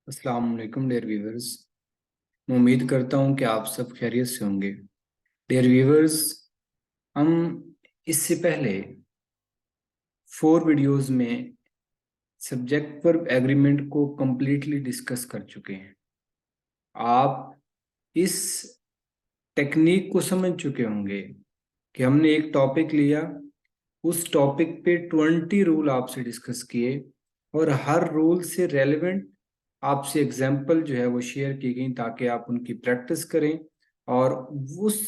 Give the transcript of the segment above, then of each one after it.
अस्सलाम वालेकुम dear viewers. मैं उम्मीद करता हूँ कि आप सब खैरियत से होंगे। डियर व्यूवर्स, हम इससे पहले 4 वीडियोस में सब्जेक्ट वर्ब एग्रीमेंट को कंप्लीटली डिस्कस कर चुके हैं। आप इस टेक्निक को समझ चुके होंगे कि हमने एक टॉपिक लिया, उस टॉपिक पे 20 रूल आपसे डिस्कस किए और हर रूल से रेलेवेंट आपसे एग्जाम्पल जो है वो शेयर की गई ताकि आप उनकी प्रैक्टिस करें और उस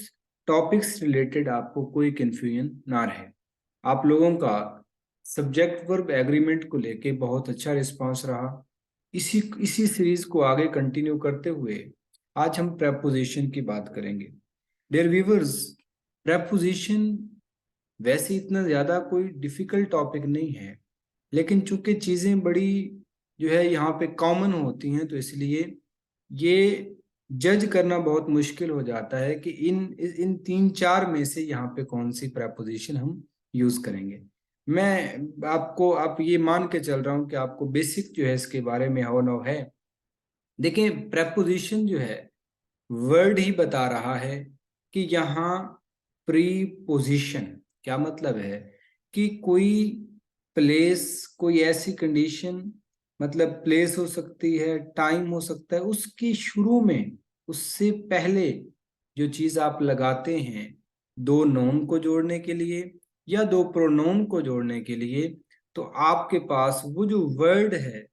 टॉपिक से रिलेटेड आपको कोई कंफ्यूजन ना रहे। आप लोगों का सब्जेक्ट वर्ब एग्रीमेंट को लेके बहुत अच्छा रिस्पांस रहा। इसी इसी सीरीज को आगे कंटिन्यू करते हुए आज हम प्रेपोजिशन की बात करेंगे। डियर व्यूवर्स, प्रेपोजिशन वैसे इतना ज्यादा कोई डिफिकल्ट टॉपिक नहीं है, लेकिन चूंकि चीजें बड़ी जो है यहाँ पे कॉमन होती हैं तो इसलिए ये जज करना बहुत मुश्किल हो जाता है कि इन इन 3-4 में से यहाँ पे कौन सी प्रेपोजिशन हम यूज करेंगे। मैं आपको आप ये मान के चल रहा हूँ कि आपको बेसिक जो है इसके बारे में हवा है। देखिए, प्रेपोजिशन जो है वर्ड ही बता रहा है कि यहाँ प्रीपोजिशन क्या मतलब है कि कोई प्लेस, कोई ऐसी कंडीशन, मतलब प्लेस हो सकती है, टाइम हो सकता है, उसकी शुरू में उससे पहले जो चीज आप लगाते हैं दो नोन को जोड़ने के लिए या दो प्रोनाउन को जोड़ने के लिए, तो आपके पास वो जो वर्ड है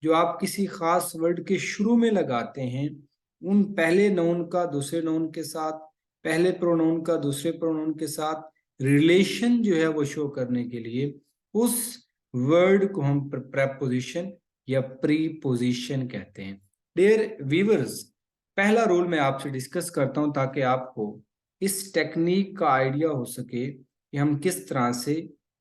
जो आप किसी खास वर्ड के शुरू में लगाते हैं, उन पहले नाउन का दूसरे नाउन के साथ, पहले प्रोनाउन का दूसरे प्रोनाउन के साथ रिलेशन जो है वो शो करने के लिए उस वर्ड को हम प्रेपोजिशन या प्रीपोजिशन कहते हैं। डियर वीवर्स, पहला रूल मैं आपसे डिस्कस करता हूं ताकि आपको इस टेक्निक का आइडिया हो सके कि हम किस तरह से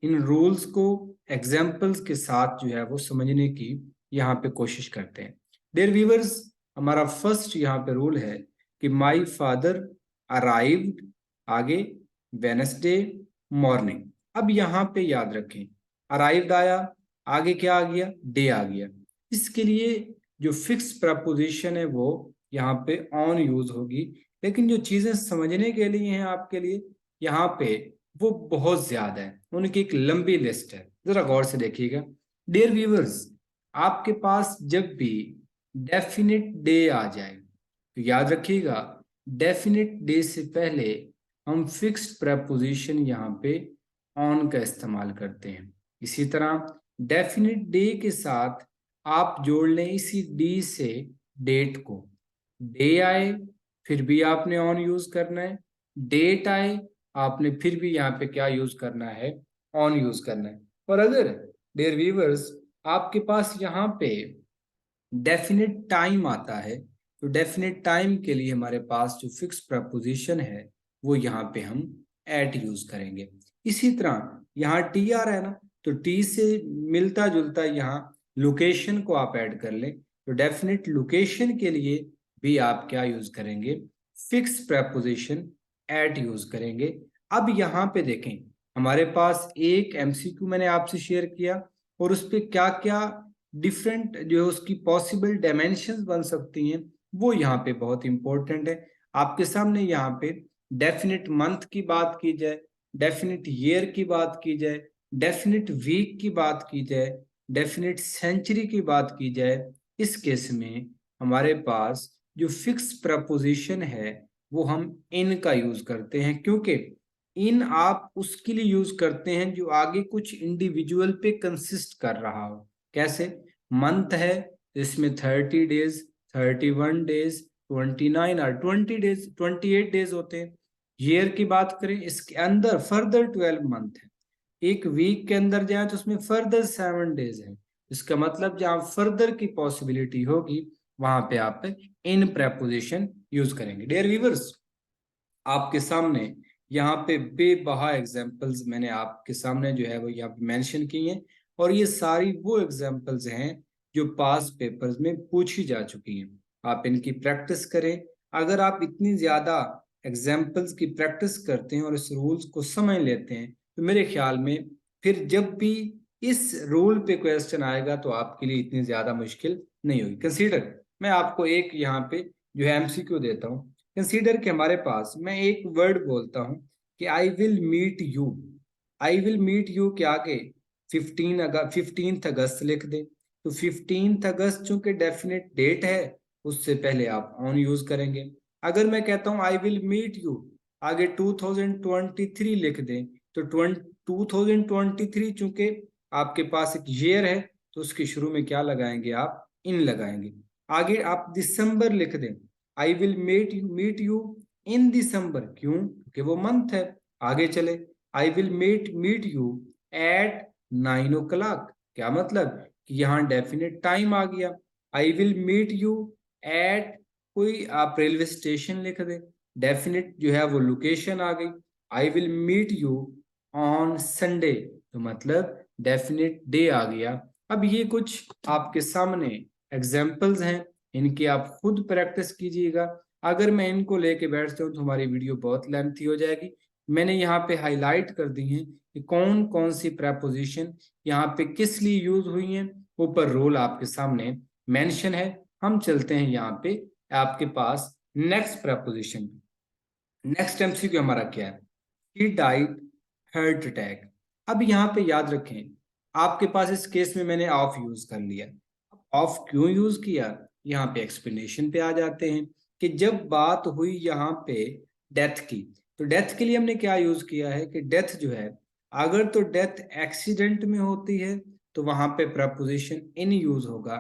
इन रूल्स को एग्जाम्पल्स के साथ जो है वो समझने की यहाँ पे कोशिश करते हैं। डियर वीवर्स, हमारा फर्स्ट यहाँ पे रूल है कि माई फादर अराइव्ड, आगे वेनसडे मॉर्निंग। अब यहाँ पे याद रखें, अराइव्ड आया, आगे क्या आ गया, डे आ गया। इसके लिए जो फिक्स प्रपोजिशन है वो यहाँ पे ऑन यूज होगी, लेकिन जो चीजें समझने के लिए हैं आपके लिए यहाँ पे वो बहुत ज्यादा है, उनकी एक लंबी लिस्ट है, जरा गौर से देखिएगा। डियर व्यूअर्स, आपके पास जब भी डेफिनेट डे आ जाए तो याद रखिएगा डेफिनेट डे से पहले हम फिक्स्ड प्रपोजिशन यहाँ पे ऑन का इस्तेमाल करते हैं। इसी तरह डेफिनेट डे के साथ आप जोड़ लें इसी डी से डेट को। डे आए फिर भी आपने ऑन यूज करना है, डेट आए आपने फिर भी यहाँ पे क्या यूज करना है, ऑन यूज करना है। और अगर डियर व्यूअर्स आपके पास यहाँ पे डेफिनेट टाइम आता है तो डेफिनेट टाइम के लिए हमारे पास जो फिक्स प्रपोजिशन है वो यहाँ पे हम एट यूज करेंगे। इसी तरह यहाँ टी आ रहा है ना, तो टी से मिलता जुलता यहाँ लोकेशन को आप ऐड कर लें, तो डेफिनेट लोकेशन के लिए भी आप क्या यूज करेंगे, फिक्स प्रपोजिशन एट यूज करेंगे। अब यहाँ पे देखें, हमारे पास एक एमसीक्यू मैंने आपसे शेयर किया और उस पर क्या क्या डिफरेंट जो है उसकी पॉसिबल डायमेंशंस बन सकती हैं वो यहाँ पे बहुत इंपॉर्टेंट है। आपके सामने यहाँ पे डेफिनेट मंथ की बात की जाए, डेफिनेट ईयर की बात की जाए, डेफिनेट वीक की बात की जाए, डेफिनेट सेंचुरी की बात की जाए, इस केस में हमारे पास जो फिक्स प्रपोजिशन है वो हम इन का यूज करते हैं, क्योंकि इन आप उसके लिए यूज करते हैं जो आगे कुछ इंडिविजुअल पे कंसिस्ट कर रहा हो। कैसे, मंथ है इसमें 30 डेज, 31 डेज, 29 और 20 डेज, 28 डेज होते हैं। ईयर की बात करें इसके अंदर फर्दर 12 मंथ है। एक वीक के अंदर जाए तो उसमें फर्दर 7 डेज है। इसका मतलब जहां फर्दर की पॉसिबिलिटी होगी वहां पे आप इन प्रेपोजिशन यूज करेंगे। डियर व्यूअर्स, आपके सामने यहाँ पे बेबहा एग्जाम्पल्स मैंने आपके सामने जो है वो यहाँ पे मेंशन की हैं और ये सारी वो एग्जाम्पल्स हैं जो पास पेपर्स में पूछी जा चुकी हैं। आप इनकी प्रैक्टिस करें। अगर आप इतनी ज्यादा एग्जाम्पल्स की प्रैक्टिस करते हैं और इस रूल्स को समझ लेते हैं तो मेरे ख्याल में फिर जब भी इस रूल पे क्वेश्चन आएगा तो आपके लिए इतनी ज्यादा मुश्किल नहीं होगी। कंसीडर, मैं आपको एक यहाँ पे जो है एमसीक्यू देता हूँ। कंसीडर कि हमारे पास, मैं एक वर्ड बोलता हूँ कि I will meet you. I will meet you के आगे 15 अगस्त लिख दे, तो 15 अगस्त चूंकि डेफिनेट डेट है, उससे पहले आप ऑन यूज करेंगे। अगर मैं कहता हूँ आई विल मीट यू, आगे 2023 लिख दें, तो 2023 चूंकि आपके पास एक ईयर है, तो उसके शुरू में क्या लगाएंगे आप, इन लगाएंगे। आगे आप दिसंबर लिख दें, I will meet you in December, क्यों, क्योंकि वो मंथ है। आगे चले, I will meet you at 9 o'clock, क्या मतलब कि यहाँ डेफिनेट टाइम आ गया। I will meet you at, कोई आप रेलवे स्टेशन लिख दें, डेफिनेट जो है वो लोकेशन आ गई। I will meet you on Sunday, तो मतलब डेफिनेट डे आ गया। अब ये कुछ आपके सामने एग्जाम्पल्स हैं, इनकी आप खुद प्रैक्टिस कीजिएगा। अगर मैं इनको लेके बैठता हूँ तो हमारी वीडियो बहुत लेंथी हो जाएगी। मैंने यहाँ पे हाईलाइट कर दी हैं कि कौन कौन सी प्रपोजिशन यहाँ पे किस लिए यूज हुई हैं, ऊपर रोल आपके सामने मेंशन है। हम चलते हैं यहाँ पे आपके पास नेक्स्ट प्रपोजिशन। नेक्स्ट एमसीक्यू हमारा क्या है, ही डाइड हार्ट अटैक। अब यहाँ पे याद रखें, आपके पास इस केस में मैंने ऑफ यूज कर लिया। ऑफ क्यों यूज किया, यहाँ पे एक्सप्लेनेशन पे आ जाते हैं कि जब बात हुई यहाँ पे डेथ की, तो डेथ के लिए हमने क्या यूज किया है कि डेथ जो है, अगर तो डेथ एक्सीडेंट में होती है तो वहां पे प्रपोजिशन इन यूज होगा,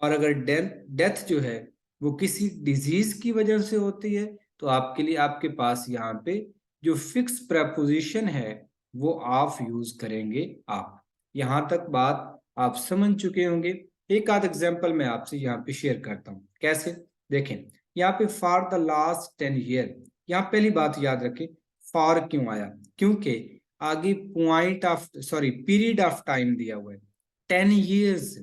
और अगर डेथ डेथ जो है वो किसी डिजीज की वजह से होती है, तो आपके लिए आपके पास यहाँ पे जो फिक्स प्रपोजिशन है वो ऑफ यूज करेंगे आप। यहां तक बात आप समझ चुके होंगे। एक आध एग्जांपल मैं आपसे यहाँ पे शेयर करता हूँ, कैसे, देखें। यहाँ पे फॉर द लास्ट 10 ईयर, यहाँ पहली बात याद रखें, फॉर क्यों आया, क्योंकि आगे point of sorry period of time दिया हुआ है, 10 ईयर्स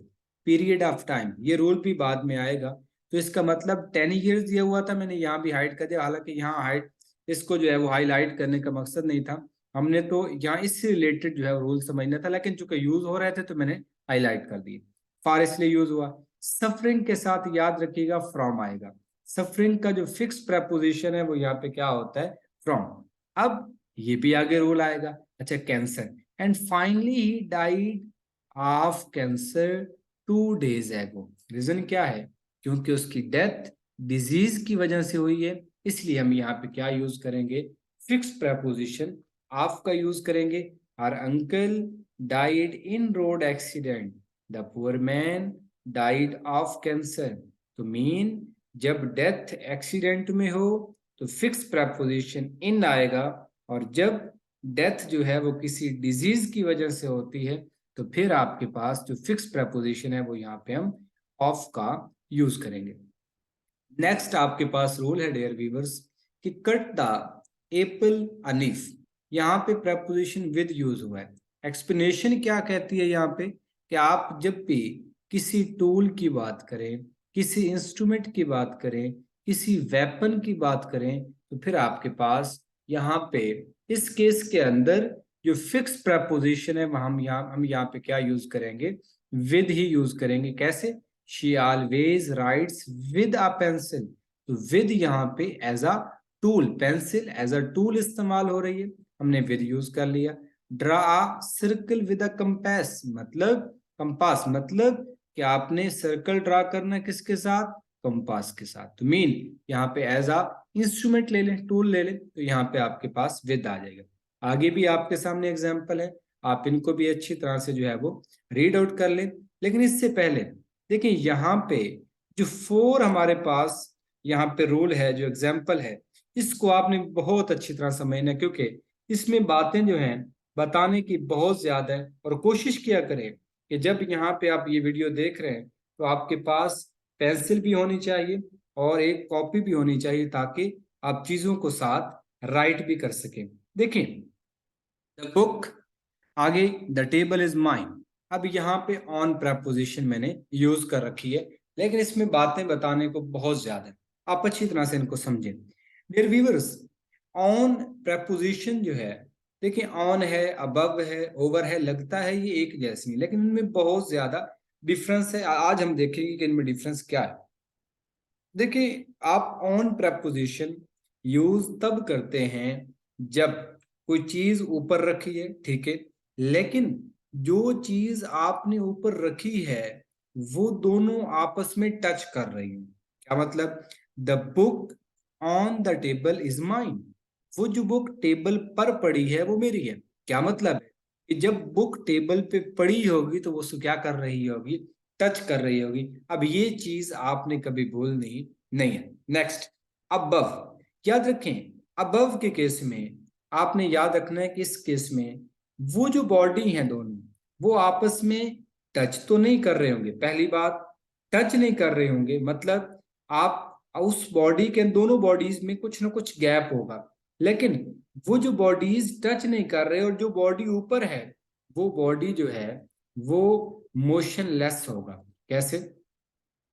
पीरियड ऑफ टाइम, ये रूल भी बाद में आएगा। तो इसका मतलब 10 ईयर्स दिया हुआ था, मैंने यहाँ भी हाइड कर दिया, हालांकि यहाँ हाइड इसको जो है वो हाईलाइट करने का मकसद नहीं था, हमने तो यहाँ इससे रिलेटेड जो है रूल समझना था, लेकिन चूंकि यूज हो रहे थे तो मैंने हाईलाइट कर दिए। फॉर इसलिए यूज हुआ। सफरिंग के साथ याद रखिएगा फ्रॉम आएगा। सफरिंग का जो फिक्स प्रपोजिशन है वो यहाँ पे क्या होता है, फ्रॉम। अब ये भी आगे रूल आएगा। अच्छा, cancer, and finally he died of cancer 2 days एगो। रीजन क्या है, क्योंकि उसकी डेथ डिजीज की वजह से हुई है, इसलिए हम यहाँ पे क्या यूज करेंगे, फिक्स प्रपोजिशन ऑफ का यूज करेंगे। Our uncle died in road accident, the poor man died of cancer. तो मीन जब डेथ एक्सीडेंट में हो तो फिक्स प्रपोजिशन इन आएगा, और जब डेथ जो है वो किसी डिजीज की वजह से होती है तो फिर आपके पास जो फिक्स प्रपोजिशन है वो यहाँ पे हम ऑफ का यूज करेंगे। नेक्स्ट आपके पास रूल है डियर व्यूअर्स कि कट द एप्पल अनीफ, यहाँ पे प्रपोजिशन विद यूज हुआ है। एक्सप्लेनेशन क्या कहती है यहाँ पे कि आप जब भी किसी टूल की बात करें, किसी इंस्ट्रूमेंट की बात करें, किसी वेपन की बात करें, तो फिर आपके पास यहाँ पे इस केस के अंदर जो फिक्स प्रपोजिशन है हम यहाँ पे क्या यूज करेंगे, विद ही यूज करेंगे। कैसे, she always writes with a pencil, तो विद यहाँ पे as a tool, pencil as a tool इस्तेमाल हो रही है, हमने विद यूज कर लिया। Draw a circle with a compass, मतलब कंपास मतलब कि आपने सर्कल ड्रा करना किसके साथ, कंपास के साथ। तो मीन यहाँ पे एज अ इंस्ट्रूमेंट ले लें, टूल ले लें, तो यहाँ पे आपके पास विद आ जाएगा। आगे भी आपके सामने एग्जाम्पल है, आप इनको भी अच्छी तरह से जो है वो रीड आउट कर लें। लेकिन इससे पहले देखिए यहाँ पे जो 4 हमारे पास यहाँ पे रूल है, जो एग्जाम्पल है, इसको आपने बहुत अच्छी तरह समझना, क्योंकि इसमें बातें जो हैं बताने की बहुत ज्यादा है। और कोशिश किया करें कि जब यहाँ पे आप ये वीडियो देख रहे हैं तो आपके पास पेंसिल भी होनी चाहिए और एक कॉपी भी होनी चाहिए, ताकि आप चीजों को साथ राइट भी कर सकें। देखें, द बुक, आगे द टेबल इज माइन। अब यहाँ पे ऑन प्रपोजिशन मैंने यूज कर रखी है, लेकिन इसमें बातें बताने को बहुत ज्यादा है, आप अच्छी तरह से इनको समझें। डियर व्यूअर्स, ऑन प्रपोजिशन जो है देखिए ऑन है, अबव है, ओवर है, लगता है ये एक जैसी है, लेकिन इनमें बहुत ज्यादा डिफरेंस है। आज हम देखेंगे कि इनमें डिफरेंस क्या है। देखिए, आप ऑन प्रपोजिशन यूज तब करते हैं जब कोई चीज ऊपर रखी है, ठीक है, लेकिन जो चीज आपने ऊपर रखी है वो दोनों आपस में टच कर रही हैं। क्या मतलब? The book on the table is mine. वो जो बुक टेबल पर पड़ी है वो मेरी है। क्या मतलब है कि जब बुक टेबल पे पड़ी होगी तो वो क्या कर रही होगी? टच कर रही होगी। अब ये चीज आपने कभी भूलनी नहीं है। Next, above. याद रखें, अबव के केस में आपने याद रखना है कि इस केस में वो जो बॉडी है दोनों, वो आपस में टच तो नहीं कर रहे होंगे। पहली बात, टच नहीं कर रहे होंगे मतलब आप उस बॉडी के दोनों बॉडीज में कुछ ना कुछ गैप होगा। लेकिन वो जो बॉडीज टच नहीं कर रहे और जो बॉडी ऊपर है, वो बॉडी जो है वो मोशनलेस होगा। कैसे?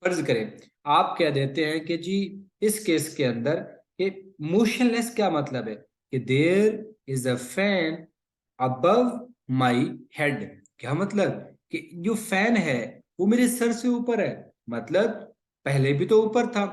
फर्ज करें आप कह देते हैं कि जी इस केस के अंदर कि मोशनलेस क्या मतलब है कि there is a fan above my head. क्या मतलब? कि जो फैन है वो मेरे सर से ऊपर है। मतलब पहले भी तो ऊपर था,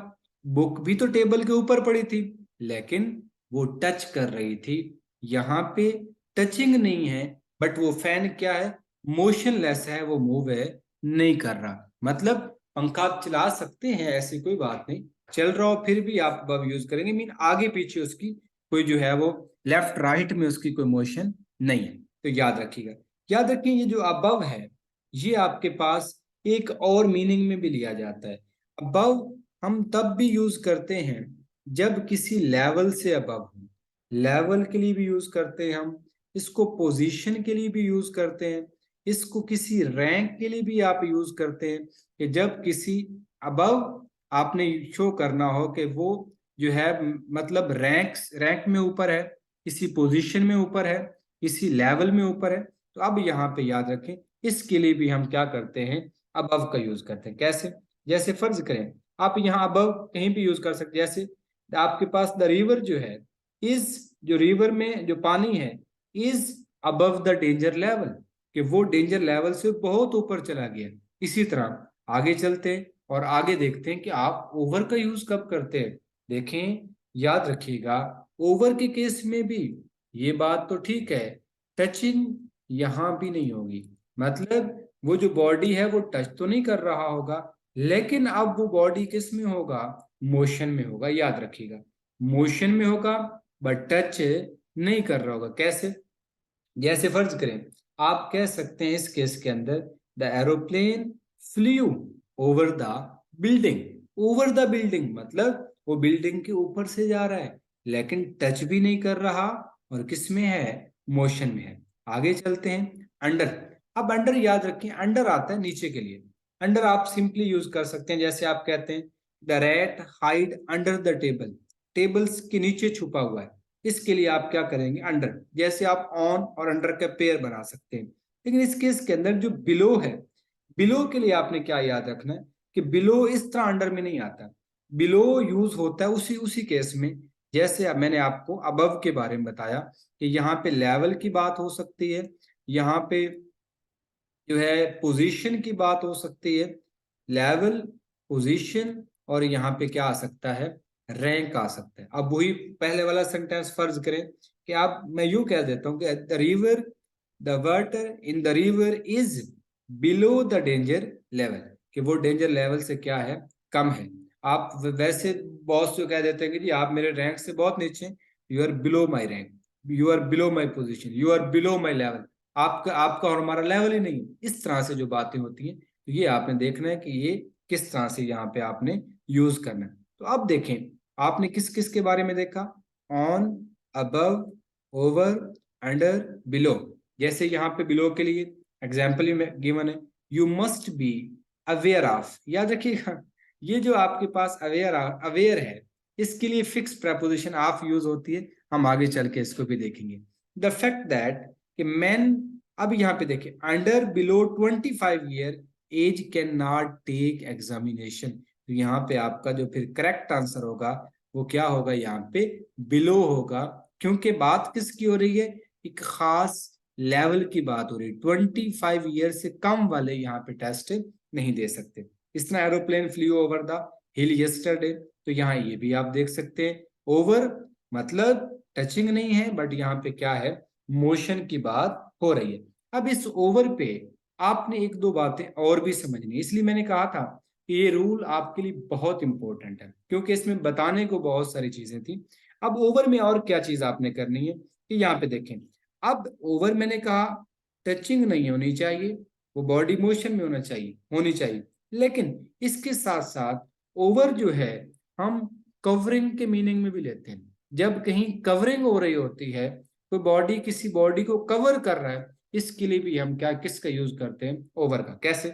बुक भी तो टेबल के ऊपर पड़ी थी, लेकिन वो टच कर रही थी। यहाँ पे टचिंग नहीं है, बट वो फैन क्या है? मोशनलेस है, वो मूव है नहीं कर रहा। मतलब पंखा आप चला सकते हैं, ऐसी कोई बात नहीं, चल रहा हो फिर भी आप बब यूज करेंगे, मीन आगे पीछे उसकी कोई जो है वो लेफ्ट राइट में उसकी कोई मोशन नहीं है। तो याद रखिएगा। याद रखिए ये जो अबव है ये आपके पास एक और मीनिंग में भी लिया जाता है। अबव हम तब भी यूज करते हैं जब किसी लेवल से अबव हो। लेवल के लिए भी यूज करते हैं हम इसको, पोजीशन के लिए भी यूज करते हैं इसको, किसी रैंक के लिए भी आप यूज करते हैं कि जब किसी अबव आपने शो करना हो कि वो जो है मतलब रैंक में ऊपर है, किसी पोजीशन में ऊपर है, किसी लेवल में ऊपर है। तो अब यहाँ पे याद रखें इसके लिए भी हम क्या करते हैं? अबव का यूज करते हैं। कैसे? जैसे फर्ज करें आप यहाँ अबव कहीं भी यूज कर सकते हैं। जैसे आपके पास द रिवर जो है, इस जो रिवर में जो पानी है is above the danger level, कि वो डेंजर लेवल से बहुत ऊपर चला गया। इसी तरह आगे चलते हैं और आगे देखते हैं कि आप ओवर का यूज कब करते हैं। देखें, याद रखिएगा, ओवर के केस में भी ये बात तो ठीक है, टचिंग यहां भी नहीं होगी। मतलब वो जो बॉडी है वो टच तो नहीं कर रहा होगा, लेकिन अब वो बॉडी किस में होगा? मोशन में होगा। याद रखिएगा, मोशन में होगा बट टच नहीं कर रहा होगा। कैसे? जैसे फर्ज करें आप कह सकते हैं इस केस के अंदर the aeroplane flu over the building. Over the building मतलब वो बिल्डिंग के ऊपर से जा रहा है, लेकिन टच भी नहीं कर रहा और किस में है? मोशन में है। आगे चलते हैं, अंडर। अब अंडर याद रखें, अंडर आता है नीचे के लिए। अंडर आप सिंपली यूज कर सकते हैं, जैसे आप कहते हैं the rat hide under the table. Tables के नीचे छुपा हुआ है। इसके लिए आप क्या करेंगे? अंडर। जैसे आप ऑन और अंडर का पेयर बना सकते हैं। लेकिन इस केस के अंदर जो बिलो है, बिलो के लिए आपने क्या याद रखना है कि बिलो इस तरह अंडर में नहीं आता। बिलो यूज होता है उसी उसी केस में जैसे अब मैंने आपको अबव के बारे में बताया कि यहाँ पे लेवल की बात हो सकती है, यहाँ पे जो है पोजीशन की बात हो सकती है। लेवल, पोजीशन और यहाँ पे क्या आ सकता है? रैंक आ सकता है। अब वही पहले वाला सेंटेंस फर्ज करें कि आप, मैं यूं कह देता हूं कि the river, the water in the river is below the danger level, कि वो डेंजर लेवल से क्या है? कम है। आप वैसे बॉस जो कह देते हैं कि जी आप मेरे रैंक से बहुत नीचे हैं, you are below my rank, you are below my position, you are below my level. आपका आपका और हमारा लेवल ही नहीं। इस तरह से जो बातें होती हैं, तो ये आपने देखना है कि ये किस तरह से यहाँ पे आपने यूज करना है। तो अब देखें आपने किस किस के बारे में देखा? On, above, over, under, below. जैसे यहाँ पे बिलो के लिए एग्जाम्पल गिवन है, you must be aware of. याद रखिएगा, ये जो आपके पास अवेयर अवेयर है, इसके लिए फिक्स प्रपोजिशन ऑफ यूज होती है। हम आगे चल के इसको भी देखेंगे। द फैक्ट दैट कि मैन, अब यहाँ पे देखिए under below 25 year age can not take examination. तो यहाँ पे आपका जो फिर करेक्ट आंसर होगा वो क्या होगा? यहाँ पे बिलो होगा, क्योंकि बात किसकी हो रही है? एक खास लेवल की बात हो रही है, 25 ईयर से कम वाले यहाँ पे टेस्ट नहीं दे सकते। इस तरह aeroplane flu over the hill yesterday, तो यहाँ ये भी आप देख सकते हैं, ओवर मतलब टचिंग नहीं है, बट यहाँ पे क्या है, मोशन की बात हो रही है। अब इस ओवर पे आपने एक दो बातें और भी समझनी है, इसलिए मैंने कहा था कि ये रूल आपके लिए बहुत इंपॉर्टेंट है, क्योंकि इसमें बताने को बहुत सारी चीजें थी। अब ओवर में और क्या चीज आपने करनी है कि यहाँ पे देखें, अब ओवर मैंने कहा टचिंग नहीं होनी चाहिए, वो बॉडी मोशन में होनी चाहिए, लेकिन इसके साथ साथ ओवर जो है हम कवरिंग के मीनिंग में भी लेते हैं। जब कहीं कवरिंग हो रही होती है, तो बॉडी किसी बॉडी को कवर कर रहा है, इसके लिए भी हम क्या किसका यूज करते हैं, ओवर का। कैसे,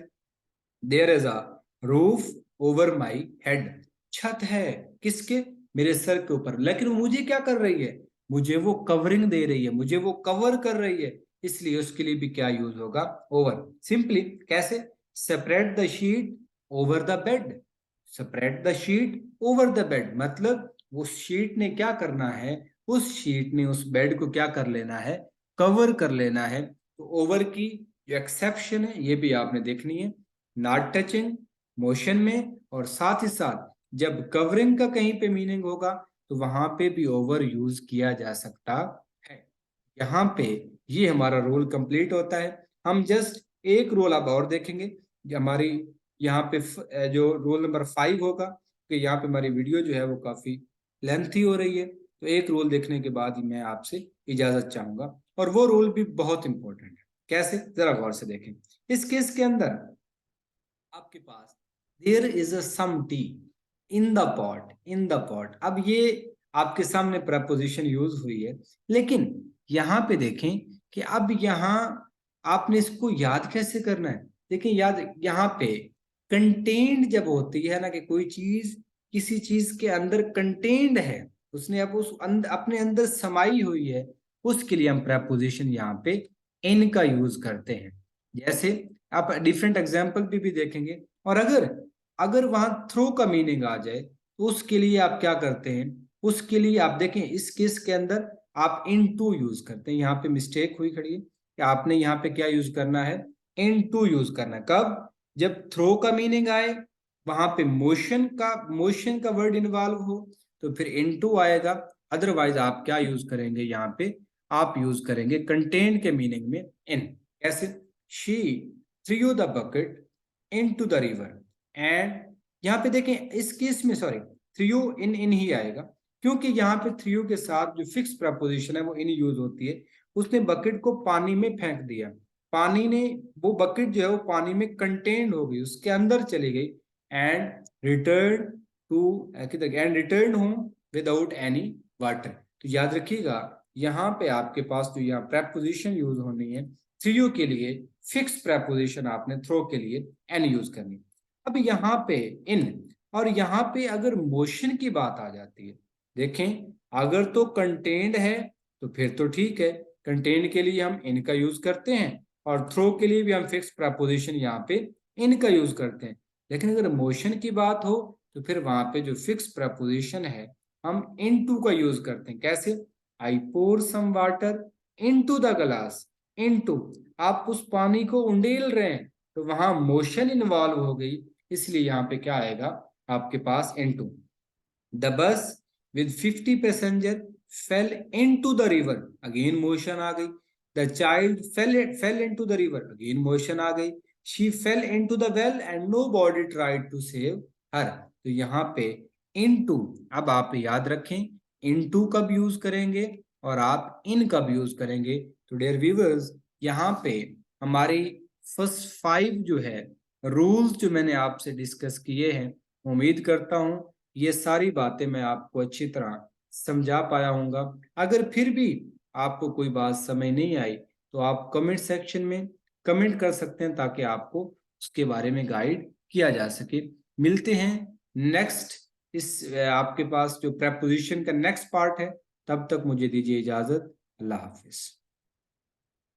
there is a roof over my head, छत है किसके, मेरे सर के ऊपर, लेकिन मुझे क्या कर रही है, मुझे वो कवरिंग दे रही है, मुझे वो कवर कर रही है, इसलिए उसके लिए भी क्या यूज होगा, ओवर। सिंपली कैसे, separate the sheet over the bed, separate the sheet over the bed मतलब उस शीट ने क्या करना है, उस शीट ने उस बेड को क्या कर लेना है, कवर कर लेना है। तो ओवर की जो एक्सेप्शन है ये भी आपने देखनी है, नॉट टचिंग, मोशन में, और साथ ही साथ जब कवरिंग का कहीं पे मीनिंग होगा तो वहां पे भी ओवर यूज किया जा सकता है। यहाँ पे ये हमारा रोल कंप्लीट होता है। हम जस्ट एक रोल अब और देखेंगे, जो हमारी यहाँ पे जो रोल नंबर 5 होगा, कि यहाँ पे हमारी वीडियो जो है वो काफी लेंथी हो रही है, तो एक रोल देखने के बाद ही मैं आपसे इजाजत चाहूंगा, और वो रोल भी बहुत इंपॉर्टेंट है। कैसे, जरा गौर से देखें। इस केस के अंदर आपके पास there is a some tea in the pot, in the pot, अब ये आपके सामने प्रपोजिशन यूज हुई है, लेकिन यहाँ पे देखें कि अब यहाँ आपने इसको याद कैसे करना है। देखिए याद, यहाँ पे कंटेंट जब होती है ना, कि कोई चीज किसी चीज के अंदर कंटेंट है, उसने अब अपने अंदर समाई हुई है, उसके लिए हम प्रपोजिशन यहाँ पे इन का यूज करते हैं। जैसे आप डिफरेंट एग्जाम्पल भी देखेंगे, और अगर अगर वहां थ्रो का मीनिंग आ जाए तो उसके लिए आप क्या करते हैं, उसके लिए आप देखें इस केस के अंदर आप इन टू यूज करते हैं। यहाँ पे मिस्टेक हुई खड़ी है कि आपने यहाँ पे क्या यूज करना है, इन टू यूज करना है। कब, जब थ्रो का मीनिंग आए, वहां पे मोशन का वर्ड इन्वॉल्व हो, तो फिर इन टू आएगा। अदरवाइज आप क्या यूज करेंगे, यहाँ पे आप यूज करेंगे कंटेंट के मीनिंग में इन। कैसे, she threw the bucket into the river, and यहाँ पे देखें इस केस में सॉरी थ्रू इन ही आएगा, क्योंकि यहाँ पे थ्रू के साथ जो फिक्स प्रपोजिशन है वो इन यूज होती है। उसने बकेट को पानी में फेंक दिया, पानी ने, वो बकेट जो है वो पानी में कंटेन्ड हो गई, उसके अंदर चली गई, and return and return home without any water. तो याद रखिएगा, यहाँ पे आपके पास जो यहाँ प्रपोजिशन यूज होनी है थ्रू के लिए, फिक्स प्रपोजिशन आपने थ्रो के लिए एन यूज करनी। अब यहाँ पे इन, और यहाँ पे अगर मोशन की बात आ जाती है, देखें अगर तो कंटेंट है तो फिर तो ठीक है, कंटेंट के लिए हम इन का यूज करते हैं, और थ्रो के लिए भी हम फिक्स प्रपोजिशन यहाँ पे इन का यूज करते हैं। लेकिन अगर मोशन की बात हो तो फिर वहां पे जो फिक्स प्रपोजिशन है हम इन टू का यूज करते हैं। कैसे, I pour some water into the glass, into, आप उस पानी को उंडेल रहे हैं, तो वहां मोशन इन्वॉल्व हो गई, इसलिए यहाँ पे क्या आएगा आपके पास into. The bus with 50 passenger fell into the river, again motion आ गई। The child fell into the river, again motion आ गई। She fell into the well and nobody tried to save her. तो यहाँ पे into, अब आप याद रखें इनटू कब यूज करेंगे और आप इन कब यूज करेंगे। तो डियर व्यूअर्स, यहाँ पे हमारी फर्स्ट 5 जो है रूल्स जो मैंने आपसे डिस्कस किए हैं, उम्मीद करता हूं ये सारी बातें मैं आपको अच्छी तरह समझा पाया हूँगा। अगर फिर भी आपको कोई बात समझ नहीं आई तो आप कमेंट सेक्शन में कमेंट कर सकते हैं, ताकि आपको उसके बारे में गाइड किया जा सके। मिलते हैं नेक्स्ट, इस आपके पास जो प्रेपोजिशन का नेक्स्ट पार्ट है, तब तक मुझे दीजिए इजाजत। अल्लाह हाफिज।